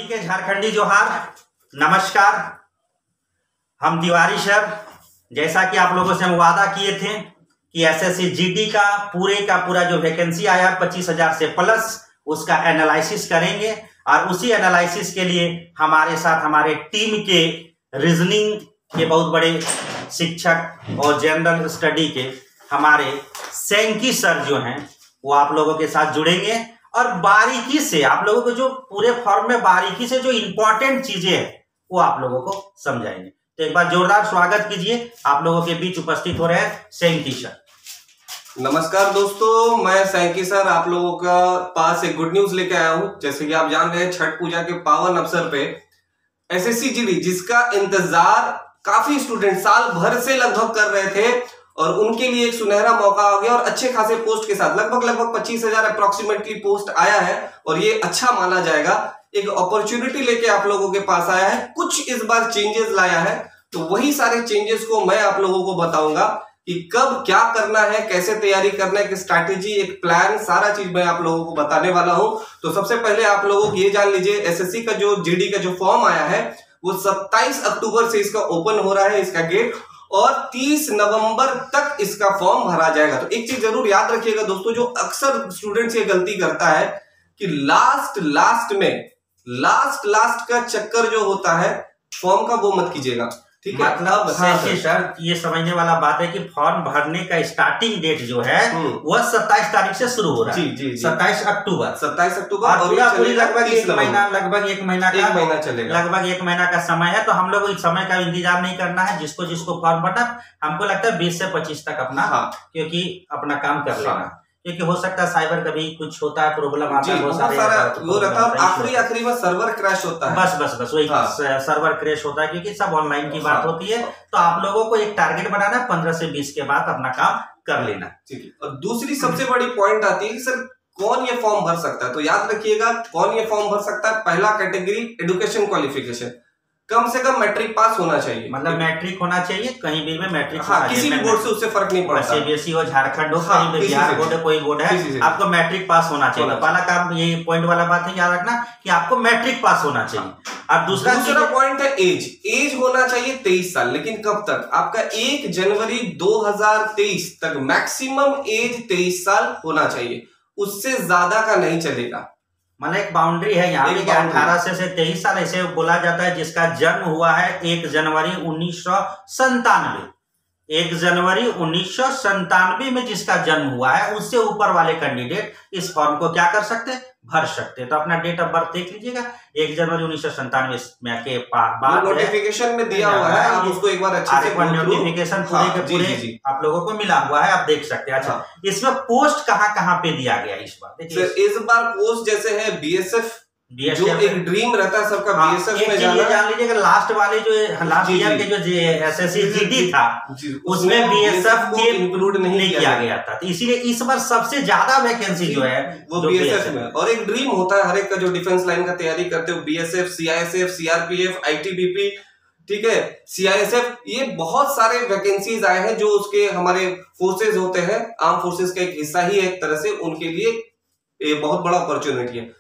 सभी के झारखंडी जोहार, नमस्कार। हम तिवारी सर, जैसा कि आप लोगों से हम वादा किए थे कि एसएससी जीडी का पूरा जो वैकेंसी आया 25,000 से प्लस, उसका एनालिसिस करेंगे। और उसी एनालिसिस के लिए हमारे साथ हमारे टीम के रीजनिंग के बहुत बड़े शिक्षक और जनरल स्टडी के हमारे सैंकी सर जो हैं वो आप लोगों के साथ जुड़ेंगे और बारीकी से आप लोगों को जो पूरे फॉर्म में बारीकी से जो इंपॉर्टेंट चीजें हैं वो आप लोगों को समझाएंगे। तो एक बार जोरदार स्वागत कीजिए। आप लोगों के बीच उपस्थित हो रहे हैं सैंकी सर। नमस्कार दोस्तों, मैं सैंकी सर आप लोगों का पास एक गुड न्यूज लेके आया हूं। जैसे कि आप जान रहे हैं, छठ पूजा के पावन अवसर पे एसएससी जीडी जिसका इंतजार काफी स्टूडेंट साल भर से लगभग कर रहे थे और उनके लिए एक सुनहरा मौका आ गया और अच्छे खासे पोस्ट के साथ लगभग 25,000 अप्रोक्सीमेटली पोस्ट आया है और ये अच्छा माना जाएगा। एक अपॉर्चुनिटी लेके आप लोगों के पास आया है, कुछ इस बार चेंजेस लाया है। तो वही सारे चेंजेस को मैं आप लोगों को बताऊंगा कि कब क्या करना है, कैसे तैयारी करना है, एक स्ट्रैटेजी, एक प्लान, सारा चीज मैं आप लोगों को बताने वाला हूं। तो सबसे पहले आप लोगों को ये जान लीजिए, एसएससी का जो जीडी का जो फॉर्म आया है वो 27 अक्टूबर से इसका ओपन हो रहा है, इसका गेट, और 30 नवंबर तक इसका फॉर्म भरा जाएगा। तो एक चीज जरूर याद रखिएगा दोस्तों, जो अक्सर स्टूडेंट्स ये गलती करता है कि लास्ट का चक्कर जो होता है फॉर्म का, वो मत कीजिएगा, ठीक है। मतलब सर ये समझने वाला बात है कि फॉर्म भरने का स्टार्टिंग डेट जो है वह 27 तारीख से शुरू हो रहा है। जी 27 अक्टूबर और पूरी लगभग एक महीना चलेगा, लगभग एक महीना का समय है। तो हम लोग इस समय का इंतजार नहीं करना है। जिसको फॉर्म भरना, हमको लगता है 20 से 25 तक अपना क्योंकि अपना काम कर लेना, क्योंकि हो सकता है साइबर कभी कुछ होता है, प्रॉब्लम आता है, बहुत सारे आखिरी में सर्वर क्रैश होता है। बस वही सर्वर क्रैश होता है, क्योंकि सब ऑनलाइन की बात होती है। तो आप लोगों को एक टारगेट बनाना है, 15 से 20 के बाद अपना काम कर लेना, ठीक है। और दूसरी सबसे बड़ी पॉइंट आती है कि सर कौन ये फॉर्म भर सकता है। तो याद रखिएगा, कौन ये फॉर्म भर सकता है। पहला कैटेगरी एजुकेशन क्वालिफिकेशन, कम से कम मैट्रिक पास होना चाहिए, मतलब मैट्रिक होना चाहिए, कहीं भी में मैट्रिक। किसी भी बोर्ड से उससे फर्क नहीं पड़ता, सीबीएसई हो, झारखंड हो, कहीं भी बिहार बोर्ड है, कोई बोर्ड है, आपको मैट्रिक पास होना चाहिए। पहला काम ये पॉइंट वाला बात है, याद रखना कि आपको मैट्रिक पास होना चाहिए। और दूसरा पॉइंट है एज होना चाहिए 23 साल। लेकिन कब तक? आपका 1 जनवरी 2023 तक मैक्सिमम एज 23 साल होना चाहिए, उससे ज्यादा का नहीं चलेगा। मतलब एक बाउंड्री है यहाँ पे, 18 से 23 साल ऐसे बोला जाता है जिसका जन्म हुआ है 1 जनवरी 1997। 1 जनवरी 1997 में जिसका जन्म हुआ है, उससे ऊपर वाले कैंडिडेट इस फॉर्म को क्या कर सकते हैं, भर सकते हैं। तो अपना डेट ऑफ बर्थ देख लीजिएगा, 1 जनवरी 1997 में के बाद नोटिफिकेशन में दिया हुआ है, आप उसको एक बार अच्छे से नोटिफिकेशन पूरे के पूरे आप लोगों को मिला हुआ है, आप देख सकते हैं। अच्छा, इसमें पोस्ट कहाँ पे दिया गया इस बार? देखिए इस बार पोस्ट जैसे है बीएसएफ, जो एक ड्रीम रहता है सबका, बीएसएफ में जाना। जान लीजिएगा लास्ट ईयर के जो एसएससी जीडी था उसमें बीएसएफ के इंक्लूड नहीं किया गया था। तो इसीलिए इस बार सबसे ज्यादा वैकेंसी जो है वो बीएसएफ में। और एक ड्रीम होता है हर एक का, जो डिफेंस लाइन का तैयारी करते हो, बीएसएफ, सीआईएसएफ, सीआरपीएफ, आईटीबीपी, ठीक है, सीआईएसएफ, ये बहुत सारे वैकेंसीज आए हैं जो उसके हमारे फोर्सेज होते हैं, आर्म फोर्सेज का एक हिस्सा ही है एक तरह से, उनके लिए ये बहुत बड़ा अपॉर्चुनिटी है।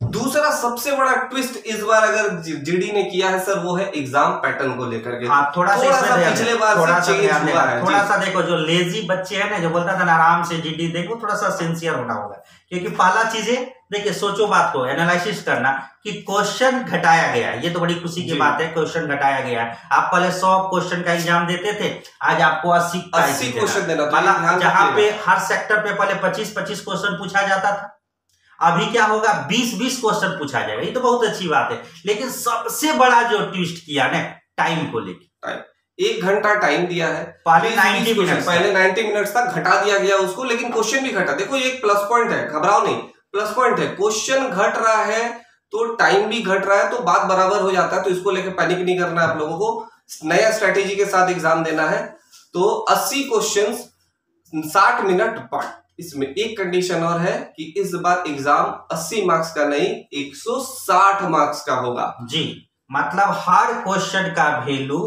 दूसरा सबसे बड़ा ट्विस्ट इस बार अगर जीडी ने किया है सर, वो है एग्जाम पैटर्न को लेकर के। थोड़ा सा पिछले बार से चेंज हुआ है। थोड़ा सा देखो, जो लेजी बच्चे हैं ना, जो बोलता था ना आराम से जीडी देखो, थोड़ा सा सिंसियर होना होगा। क्योंकि पहला चीजें देखिए, सोचो बात को, एनालिसिस करना कि क्वेश्चन घटाया गया है। ये तो बड़ी खुशी की बात है, क्वेश्चन घटाया गया है। आप पहले 100 क्वेश्चन का एग्जाम देते थे, आज आपको 80 क्वेश्चन देना। जहाँ पे हर सेक्टर पे पहले 25-25 क्वेश्चन पूछा जाता था, अभी क्या होगा, 20-20 क्वेश्चन पूछा जाएगा। ये तो बहुत अच्छी बात है। लेकिन सबसे बड़ा जो ट्विस्ट किया ना, टाइम को लेकर, 1 घंटा टाइम दिया है। पहले 90 मिनट्स तक घटा दिया गया उसको, लेकिन क्वेश्चन भी घटा। देखो ये एक प्लस पॉइंट है, घबराओ नहीं, प्लस पॉइंट है। क्वेश्चन घट रहा है तो टाइम भी घट रहा है, तो बात बराबर हो जाता है। तो इसको लेकर पैनिक नहीं करना है आप लोगों को, नया स्ट्रेटेजी के साथ एग्जाम देना है। तो 80 क्वेश्चन 60 मिनट पार्ट। इसमें एक कंडीशन और है कि इस बार एग्जाम 80 मार्क्स का नहीं, 160 मार्क्स का होगा। जी, मतलब हर क्वेश्चन का वैल्यू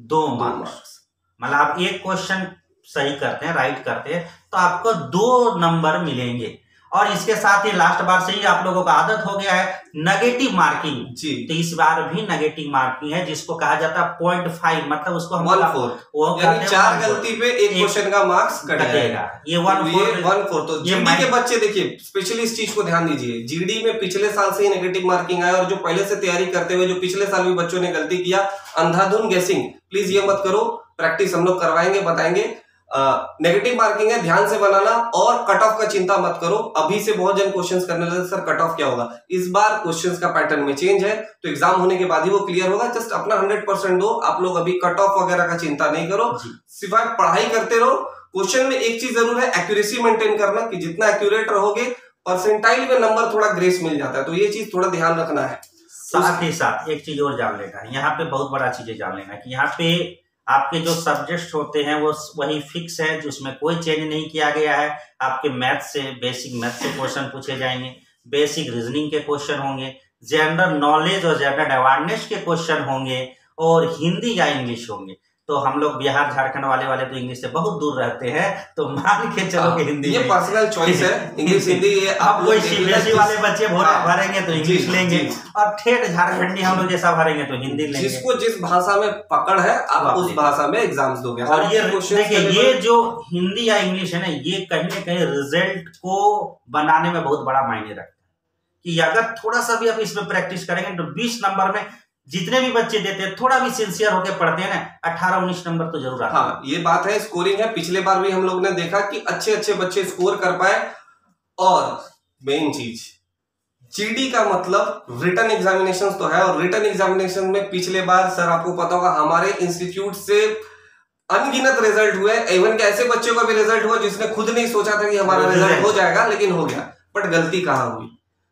2 मार्क्स। मतलब आप एक क्वेश्चन सही करते हैं, राइट करते हैं, तो आपको 2 नंबर मिलेंगे। और इसके साथ ही लास्ट बार से ही आप लोगों का आदत हो गया है नेगेटिव मार्किंग जी। तो इस बार भी नेगेटिव मार्किंग है, जिसको कहा जाता है 0.5, मतलब उसको हम 1/4 यानी 4 गलती पे एक क्वेश्चन का मार्क्स कटेगा। ये 1/4 तो जीडी के बच्चे देखिए स्पेशली इस चीज को ध्यान दीजिए। जीडी में पिछले साल से ही नेगेटिव मार्किंग आया, और जो पहले से तैयारी करते हुए जो पिछले साल भी बच्चों ने गलती किया, अंधाधुन गेसिंग प्लीज ये मत करो। प्रैक्टिस हम लोग करवाएंगे, बताएंगे। नेगेटिव मार्किंग है, ध्यान से बनाना, और कट ऑफ का चिंता मत करो। अभी से बहुत जन क्वेश्चंस करने लगे सर कट ऑफ क्या होगा। इस बार क्वेश्चंस का पैटर्न में चेंज है, तो एग्जाम होने के बाद ही वो क्लियर होगा। जस्ट अपना 100% दो। आप लोग अभी कट ऑफ वगैरह का चिंता नहीं करो, सिवाय पढ़ाई करते रहो। क्वेश्चन में एक चीज जरूर है, एक्यूरेसी मेंटेन करना, कि जितना एक्यूरेट रहोगे परसेंटाइल में नंबर थोड़ा ग्रेस मिल जाता है, तो ये चीज थोड़ा ध्यान रखना है। साथ ही साथ एक चीज और जान लेना है, यहाँ पे बहुत बड़ा चीजें जान लेना है कि यहाँ पे आपके जो सब्जेक्ट होते हैं वो वही फिक्स है, जिसमें कोई चेंज नहीं किया गया है। आपके मैथ से, बेसिक मैथ से क्वेश्चन पूछे जाएंगे, बेसिक रीजनिंग के क्वेश्चन होंगे, जनरल नॉलेज और जनरल अवेयरनेस के क्वेश्चन होंगे, और हिंदी या इंग्लिश होंगे। तो हम लोग बिहार झारखंड वाले तो इंग्लिश से बहुत दूर रहते हैं, तो मान के चलो कि हिंदी ये पर्सनल चॉइस है, इंग्लिश हिंदी। ये आप कोई सीबीएसई वाले बच्चे भरेंगे तो इंग्लिश लेंगे, और ठेठ झारखंडी हम लोग जैसा भरेंगे तो हिंदी लेंगे। जिसको जिस भाषा में पकड़ है आप उस भाषा में एग्जाम्स दोगे। और ये देखिए, ये जो हिंदी या इंग्लिश है ना, ये कहीं ना कहीं रिजल्ट को बनाने में बहुत बड़ा मायने रखता है। कि अगर थोड़ा सा भी आप इसमें प्रैक्टिस करेंगे तो 20 नंबर में जितने भी बच्चे देते हैं, थोड़ा भी सिंसियर होकर पढ़ते हैं ना, 18-19 नंबर तो जरूर आते हैं। हाँ, ये बात है, स्कोरिंग है। पिछले बार भी हम लोग ने देखा कि अच्छे अच्छे बच्चे स्कोर कर पाए। और मेन चीज, जीडी का मतलब रिटन एग्जामिनेशन तो है, और रिटन एग्जामिनेशन में पिछले बार सर आपको पता होगा हमारे इंस्टीट्यूट से अनगिनत रिजल्ट हुए। इवन के ऐसे बच्चों का भी रिजल्ट हुआ जिसने खुद नहीं सोचा था कि हमारा रिजल्ट हो जाएगा, लेकिन हो गया। बट गलती कहाँ हुई?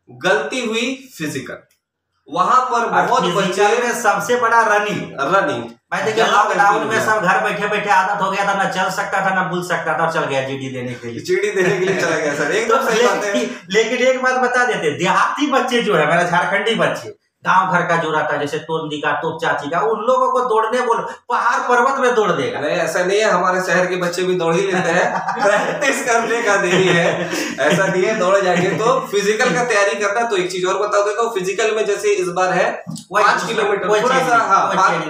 गलती हुई फिजिकल। वहां पर बहुत बच्चे में सबसे बड़ा रनिंग मैं देखिए, लॉकडाउन में सब घर बैठे बैठे आदत हो गया था, ना चल सकता था ना बुल सकता था, और चल गया जीडी देने के लिए चला गया सर। एकदम सही बात है। लेकिन एक बात बता देते, देहाती बच्चे जो है, मेरा झारखंडी बच्चे, गांव घर का जो रहता है, जैसे तोंदी का, तोप चाची का, उन लोगों को दौड़ने बोलो, पहाड़ पर्वत में दौड़ देगा। नहीं, ऐसा नहीं है, हमारे शहर के बच्चे भी दौड़ ही लेते हैं। प्रैक्टिस करने का देरी है, ऐसा नहीं है, दौड़ जाएंगे। तो फिजिकल का तैयारी करना। तो एक चीज और बता देता हूँ, फिजिकल में जैसे इस बार है 5 किलोमीटर, थोड़ा सा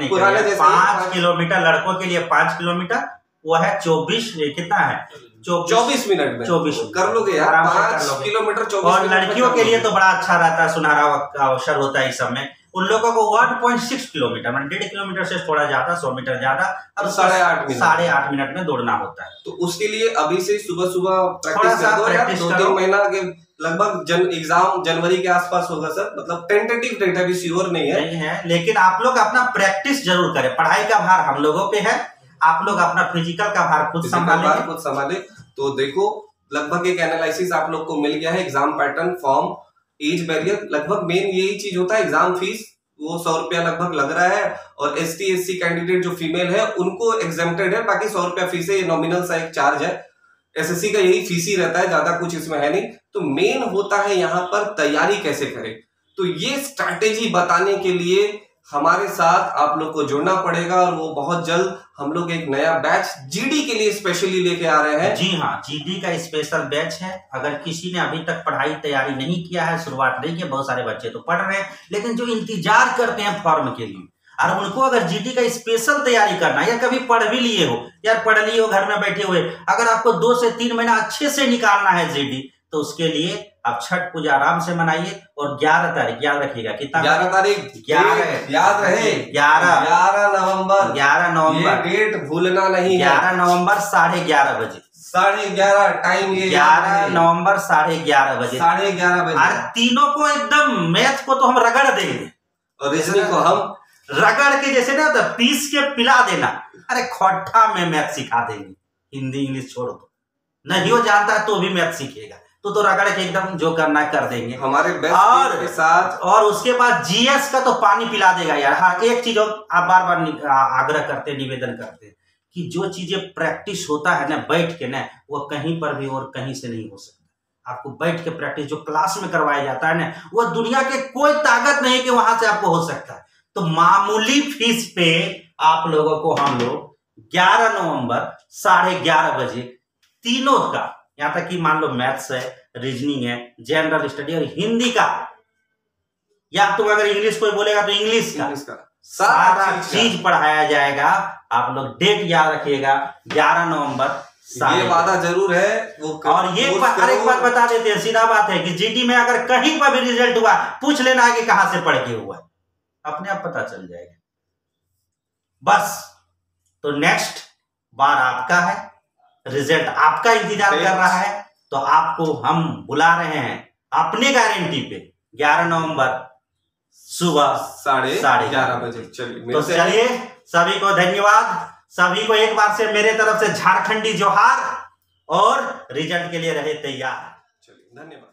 पुराने जैसे 5 किलोमीटर लड़कों के लिए 5 किलोमीटर, वो है 24 कितना है 24 मिनट में 24 कर लोगे यार, 5 किलोमीटर 24 और लड़कियों के लिए तो बड़ा अच्छा रहता है, सुनहरा अवसर होता है इस समय। उन लोगों को 1.6 किलोमीटर, मतलब 1.5 किलोमीटर से थोड़ा ज्यादा, 100 मीटर ज्यादा, और 8.5 मिनट में दौड़ना होता है। तो उसके लिए अभी से सुबह सुबह प्रैक्टिस कर दो यार। 2-3 महीना के लगभग एग्जाम जनवरी के आसपास होगा सर। मतलब टेंटेटिव डेट अभी श्योर नहीं है, लेकिन आप लोग अपना प्रैक्टिस जरूर करें। पढ़ाई का भार हम लोगों पे है, आप लोग अपना फिजिकल का भार खुद संभाले। तो देखो, लगभग एक एनालिसिस आप लोग को मिल गया है। Exam pattern, form, age barrier, लगभग मेन यही चीज होता है। एग्जाम फीस वो 100 रुपया लगभग लग रहा है, और ST/SC कैंडिडेट जो फीमेल है उनको एग्जेम्प्टेड है। बाकी 100 रुपया फीस है, ये नॉमिनल सा एक चार्ज है। SSC का यही फीस ही रहता है, ज्यादा कुछ इसमें है नहीं। तो मेन होता है यहाँ पर तैयारी कैसे करें। तो ये स्ट्रैटेजी बताने के लिए हमारे साथ आप लोग को जुड़ना पड़ेगा, और वो बहुत जल्द हम लोग एक नया बैच जीडी के लिए स्पेशली लेके आ रहे हैं। जी हाँ, जीडी का स्पेशल बैच है। अगर किसी ने अभी तक पढ़ाई तैयारी नहीं किया है, शुरुआत नहीं किया, बहुत सारे बच्चे तो पढ़ रहे हैं, लेकिन जो इंतजार करते हैं फॉर्म के लिए, और उनको अगर जीडी का स्पेशल तैयारी करना, या कभी पढ़ भी लिए हो, यार पढ़ लिए हो घर में बैठे हुए, अगर आपको 2 से 3 महीना अच्छे से निकालना है जीडी, तो उसके लिए आप छठ पूजा आराम से मनाइए। और 11 तारीख याद रखिएगा, कितना 11 तारीख 11 याद रहे, 11 नवंबर, 11 नवंबर, ये डेट भूलना नहीं है। 11 नवंबर 11:30 बजे, 11:30 टाइम, ये 11 नवंबर 11:30 बजे, 11:30 बजे। और तीनों को एकदम, मैथ को तो हम रगड़ देंगे, और रीजनिंग को हम रगड़ के, जैसे ना तो पीस के पिला देना। अरे खट्टा में मैथ सिखा देंगे, हिंदी इंग्लिश छोड़ो, तो नहीं हो जानता है तो भी मैथ सीखेगा, तो रगड़ के एकदम जो करना कर देंगे हमारे बेस्ट के साथ। और उसके बाद जीएस का तो पानी पिला देगा यार। हाँ, एक चीज और आप बार बार आग्रह करते, निवेदन करते हैं कि जो चीजें प्रैक्टिस होता है ना बैठ के ना, वो कहीं पर भी और कहीं से नहीं हो सकता। आपको बैठ के प्रैक्टिस जो क्लास में करवाया जाता है ना, वो दुनिया के कोई ताकत नहीं कि वहां से आपको हो सकता है। तो मामूली फीस पे आप लोगों को हम लोग 11 नवंबर 11:30 बजे तीनों का यहाँ तक कि मान लो मैथ्स है, रीजनिंग है, जनरल स्टडी और हिंदी का, या तुम अगर इंग्लिश कोई बोलेगा तो इंग्लिश का सारा चीज पढ़ाया जाएगा। आप लोग डेट याद रखिएगा, 11 नवंबर। ये वादा जरूर है वो और ये हर एक बात बता देते हैं, सीधा बात है कि जीडी में अगर कहीं पर भी रिजल्ट हुआ, पूछ लेना कि कहां से पढ़ के हुआ, अपने आप पता चल जाएगा बस। तो नेक्स्ट बार आपका है, रिजल्ट आपका इंतजार कर रहा है, तो आपको हम बुला रहे हैं अपने गारंटी पे 11 नवंबर सुबह 11:30 बजे। चलिए तो चलिए, सभी को धन्यवाद, सभी को एक बार से मेरे तरफ से झारखंडी जोहार, और रिजल्ट के लिए रहे तैयार। चलिए धन्यवाद।